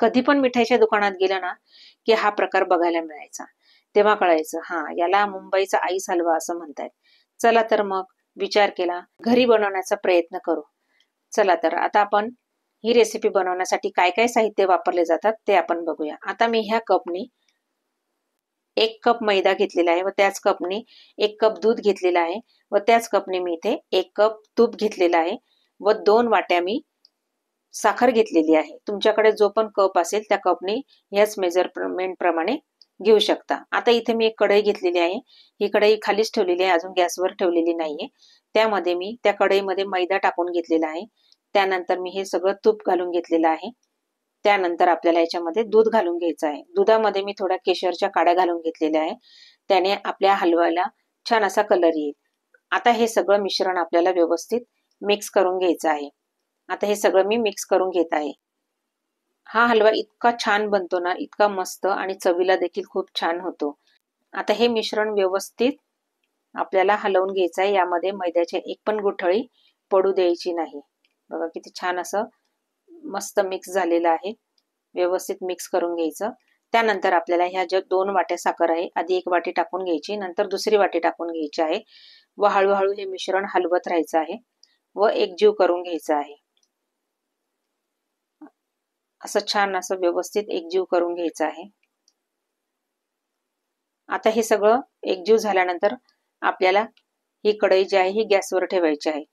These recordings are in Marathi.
कधी पण मिठाईच्या दुकानात गेलं ना की हा प्रकार बघायला मिळायचा. तेव्हा कळायचं हा याला मुंबईचा आईस हलवा असं म्हणतात. चला तर मग विचार केला घरी बनवण्याचा प्रयत्न करू. चला तर आता आपण ही रेसिपी बनवण्यासाठी काय काय साहित्य वापरले जातात ते आपण बघूया. आता मी ह्या कपनी 1 कप मैदा घेतलेला आहे व त्याच कपनी 1 कप दूध घेतलेला आहे व त्याच कपने मी इथे 1 कप तूप घेतलेला आहे व 2 वाट्या मी साखर घेतलेली आहे. तुमच्याकडे जो पण कप असेल त्या कपने ह्याच मेजरमेंट प्रमाणे घेऊ शकता. आता इथे मी एक कढई घेतलेली आहे. ही कढई खालीच ठेवलेली आहे, अजून गॅसवर ठेवलेली नाहीये. त्यामध्ये मी त्या कढईमध्ये मैदा टाकून घेतलेला आहे. त्यानंतर मी हे सगळं तूप घालून घेतलेलं आहे. त्यानंतर आपल्याला याच्यामध्ये दूध घालून घ्यायचं आहे. दुधामध्ये मी थोड्या केशरच्या काड्या घालून घेतलेल्या आहे. त्याने आपल्या हलव्याला छान असा कलर येईल. आता हे सगळं मिश्रण आपल्याला व्यवस्थित मिक्स करून घ्यायचं आहे. आता हे सगळं मी मिक्स करून घेत आहे. हा हलवा इतका छान बनतो ना, इतका मस्त आणि चवीला देखील खूप छान होतो. आता हे मिश्रण व्यवस्थित आपल्याला हलवून घ्यायचं आहे. यामध्ये मैद्याची एक पण गुठळी पडू द्यायची नाही. बघा किती छान असं मस्त मिक्स झालेलं आहे. व्यवस्थित मिक्स करून घ्यायचं. त्यानंतर आपल्याला ह्या ज्या 2 वाट्या साखर आहे, आधी 1 वाटी टाकून घ्यायची, नंतर दुसरी वाटी टाकून घ्यायची आहे व हळूहळू हे मिश्रण हलवत राहायचं आहे व एकजीव करून घ्यायचं आहे. असं छान असं व्यवस्थित एकजीव करून घ्यायचं आहे. आता हे सगळं एकजीव झाल्यानंतर आपल्याला ही कढई जी आहे ही गॅसवर ठेवायची आहे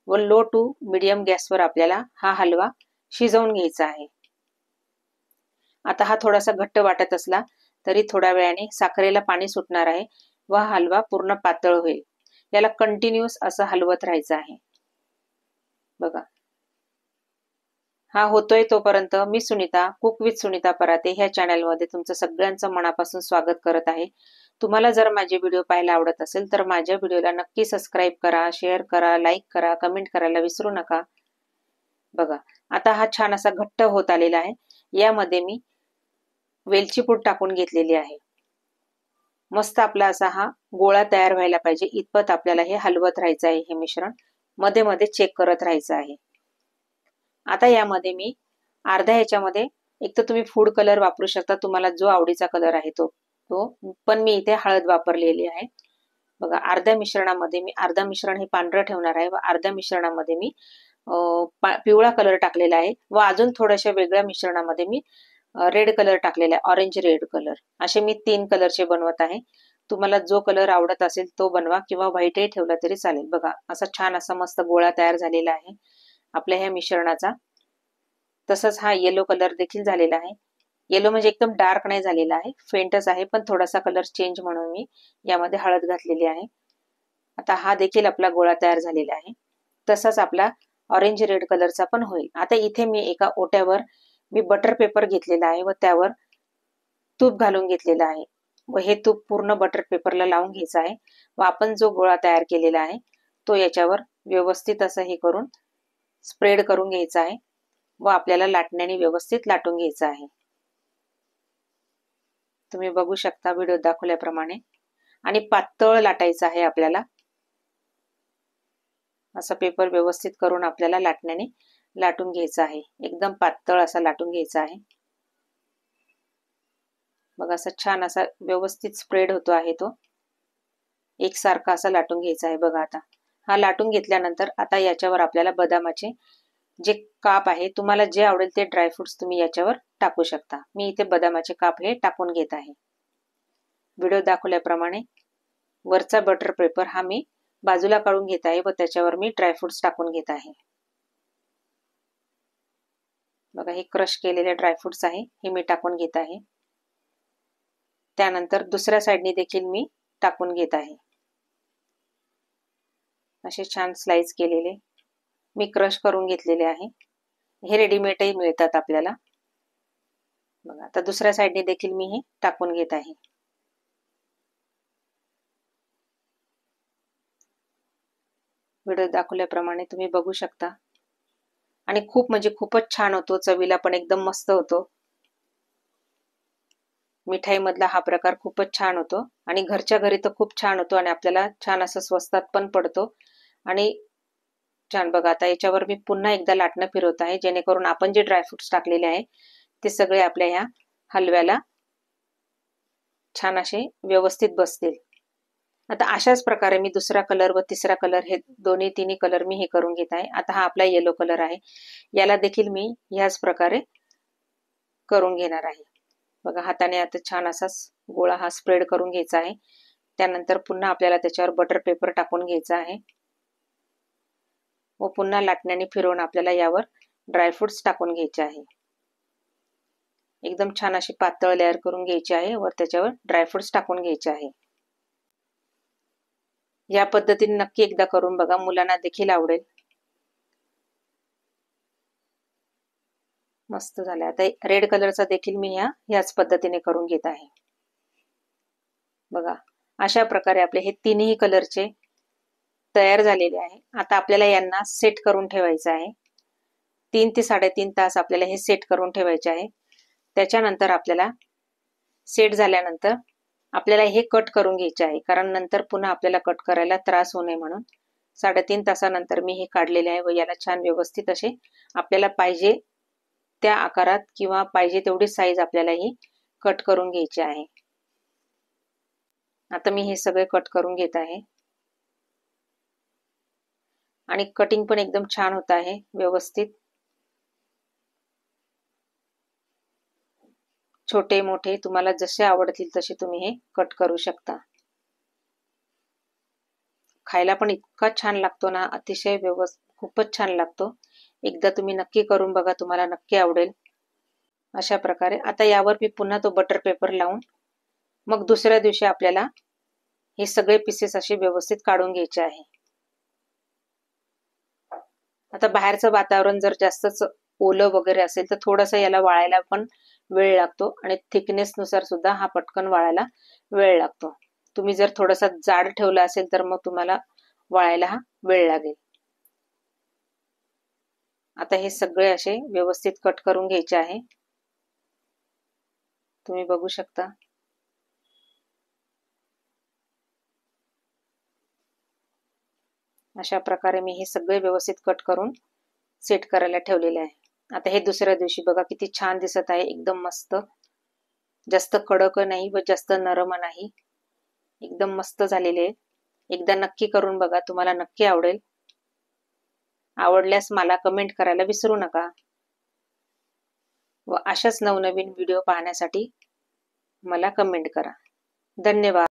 व लो टू मीडियम गॅसवर आपल्याला हा हलवा शिजवून घ्यायचा आहे. आता हा थोडासा घट्ट वाटत असला तरी थोड्या वेळाने साखरेला पाणी सुटणार आहे व हा हलवा पूर्ण पातळ होईल. याला कंटिन्यूअस असं हलवत राहायचं आहे. बघा हा होतोय तोपर्यंत मी सुनीता कुक विथ सुनीता पराते ह्या चॅनलमध्ये तुमचं सगळ्यांचं मनापासून स्वागत करत आहे. तुम्हाला जर माझे व्हिडिओ पाहायला आवडत असेल तर माझ्या व्हिडिओला नक्की सबस्क्राईब करा, शेअर करा, लाईक करा, कमेंट करायला विसरू नका. बघा आता हा छान असा घट्ट होत आलेला आहे. यामध्ये मी वेलची पूड टाकून घेतलेली आहे. मस्त आपला असा हा गोळा तयार व्हायला पाहिजे इतपत आपल्याला हे हलवत राहायचं आहे. हे मिश्रण मध्ये मध्ये चेक करत राहायचं आहे. आता यामध्ये मी अर्ध्या ह्याच्यामध्ये एक तर तुम्ही फूड कलर वापरू शकता, तुम्हाला जो आवडीचा कलर आहे तो पण मी इथे हळद वापरलेली आहे. बघा अर्ध्या मिश्रणामध्ये मी अर्धा मिश्रण हे पांढरं ठेवणार आहे व अर्ध्या मिश्रणामध्ये मी पिवळा कलर टाकलेला आहे व अजून थोड्याशा वेगळ्या मिश्रणामध्ये मी रेड कलर टाकलेला आहे, ऑरेंज रेड कलर. असे मी 3 कलरचे बनवत आहे. तुम्हाला जो कलर आवडत असेल तो बनवा किंवा व्हाईटही ठेवला तरी चालेल. बघा असा छान असा मस्त गोळा तयार झालेला आहे आपल्या ह्या मिश्रणाचा. तसंच हा येलो कलर देखील झालेला आहे. येलो म्हणजे एकदम डार्क नाही झालेला आहे, फेंटच आहे, पण थोडासा कलर चेंज म्हणून मी यामध्ये हळद घातलेली आहे. आता हा देखील आपला गोळा तयार झालेला आहे. तसाच आपला ऑरेंज रेड कलरचा पण होईल. आता इथे मी एका ओट्यावर मी बटर पेपर घेतलेला आहे व त्यावर तूप घालून घेतलेला आहे व हे तूप पूर्ण बटर पेपरला लावून घ्यायचं आहे व आपण जो गोळा तयार केलेला आहे तो याच्यावर व्यवस्थित असं हे करून स्प्रेड करून घ्यायचा आहे व आपल्याला लाटण्याने व्यवस्थित लाटून घ्यायचं आहे. तुम्ही बघू शकता व्हिडिओ दाखवल्याप्रमाणे. आणि पातळ लाटायचं आहे आपल्याला. असा पेपर व्यवस्थित करून आपल्याला लाटण्याने लाटून घ्यायचा आहे. एकदम पातळ असा लाटून घ्यायचा आहे. बघा असा छान असा व्यवस्थित स्प्रेड होतो आहे तो. एकसारखा असा लाटून घ्यायचा आहे. बघा आता हा लाटून घेतल्यानंतर आता याच्यावर आपल्याला बदामाचे जे काप आहे, तुम्हाला जे आवडेल ते ड्रायफ्रुट्स तुम्ही याच्यावर टाकू शकता. मी इथे बदामाचे काप हे टाकून घेत आहे. व्हिडिओ दाखवल्याप्रमाणे वरचा बटर पेपर हा मी बाजूला काढून घेत आहे व त्याच्यावर मी ड्रायफ्रुट्स टाकून घेत आहे. बघा हे क्रश केलेले ड्रायफ्रुट्स आहे हे मी टाकून घेत आहे. त्यानंतर दुसऱ्या साइडने देखील मी टाकून घेत आहे. असे छान स्लाइस केलेले मी क्रश करून घेतलेले आहे. हे रेडीमेडही मिळतात आपल्याला. बघा आता दुसऱ्या साइडने देखील मी हे टाकून घेत आहे. व्हिडिओ दाखवल्याप्रमाणे तुम्ही बघू शकता. आणि खूप म्हणजे खूपच छान होतो, चवीला पण एकदम मस्त होतो. मिठाई मधला हा प्रकार खूपच छान होतो आणि घरच्या घरी तर खूप छान होतो आणि आपल्याला छान असं स्वस्तात पण पडतो. आणि छान बघा आता याच्यावर मी पुन्हा एकदा लाटणं फिरवत आहे जेणेकरून आपण जे ड्रायफ्रुट्स टाकलेले आहे ते सगळे आपल्या ह्या हलव्याला छान असे व्यवस्थित बसतील। आता अशाच प्रकारे मी दुसरा कलर व तिसरा कलर हे दोन्ही तिन्ही कलर मी हे करून घेत आहे। आता हा आपला येलो कलर आहे, याला देखील मी ह्याच प्रकारे करून घेणार आहे। बघा हाताने आता छान असा गोळा हा स्प्रेड करून घ्यायचा आहे। त्यानंतर पुन्हा आपल्याला त्याच्यावर बटर पेपर टाकून घ्यायचा आहे व पुन्हा लाटण्याने फिरवून आपल्याला यावर ड्रायफ्रुट्स टाकून घ्यायचे आहे। एकदम छान अशी पातळ लेअर करून घ्यायची आहे वर त्याच्यावर ड्रायफ्रुट्स टाकून घ्यायचे आहे। या पद्धतीने नक्की एकदा करून बघा, मुलांना देखील आवडेल। मस्त झालं। आता रेड कलरचा देखील मी ह्याच पद्धतीने करून घेत आहे। बघा अशा प्रकारे आपले हे तिन्ही कलरचे तयार झालेले आहे। आता आपल्याला यांना सेट करून ठेवायचं आहे। 3 ते 3.5 तास आपल्याला हे सेट करून ठेवायचे आहे। त्याच्यानंतर आपल्याला सेट झाल्यानंतर आपल्याला हे कट करून घ्यायचे आहे, कारण नंतर पुन्हा आपल्याला कट करायला त्रास होऊ नये म्हणून 3.5 तासानंतर मी हे काढलेले आहे व याला छान व्यवस्थित असे आपल्याला पाहिजे त्या आकारात किंवा पाहिजे तेवढी साईज आपल्याला ही कट करून घ्यायची आहे। आता मी हे सगळे कट करून घेत आहे आणि कटिंग पण एकदम छान होत आहे व्यवस्थित। छोटे मोठे तुम्हाला जसे आवडतील तसे तुम्ही हे कट करू शकता। खायला पण इतका छान लागतो ना, अतिशय खूपच छान लागतो। एकदा तुम्ही नक्की करून बघा, तुम्हाला नक्की आवडेल। अशा प्रकारे आता यावर मी पुन्हा तो बटर पेपर लावून मग दुसऱ्या दिवशी आपल्याला हे सगळे पीसेस असे व्यवस्थित काढून घ्यायचे आहे। आता बाहेरचं वातावरण जर जास्तच ओलं वगैरे असेल तर थोडंसं याला वाळायला पण वेळ लागतो आणि थिकनेस नुसार सुद्धा हा पटकन वाळायला वेळ लागतो। तुम्ही जर थोडासा जाड ठेवला असेल तर मग तुम्हाला वाळायला हा वेळ लागेल। आता हे सगळे असे व्यवस्थित कट करून घ्यायचे आहे। तुम्ही बघू शकता। अशा प्रकारे मी हे सगळे व्यवस्थित कट करून सेट करायला ठेवलेले आहे। आता हे दुसऱ्या दिवशी बघा किती छान दिसत आहे, एकदम मस्त। जास्त कडक नाही व जास्त नरम नाही, एकदम मस्त झालेले आहे। एकदा नक्की करून बघा, तुम्हाला नक्की आवडेल। आवडल्यास मला कमेंट करायला विसरू नका व अशाच नवनवीन व्हिडिओ पाहण्यासाठी मला कमेंट करा। धन्यवाद।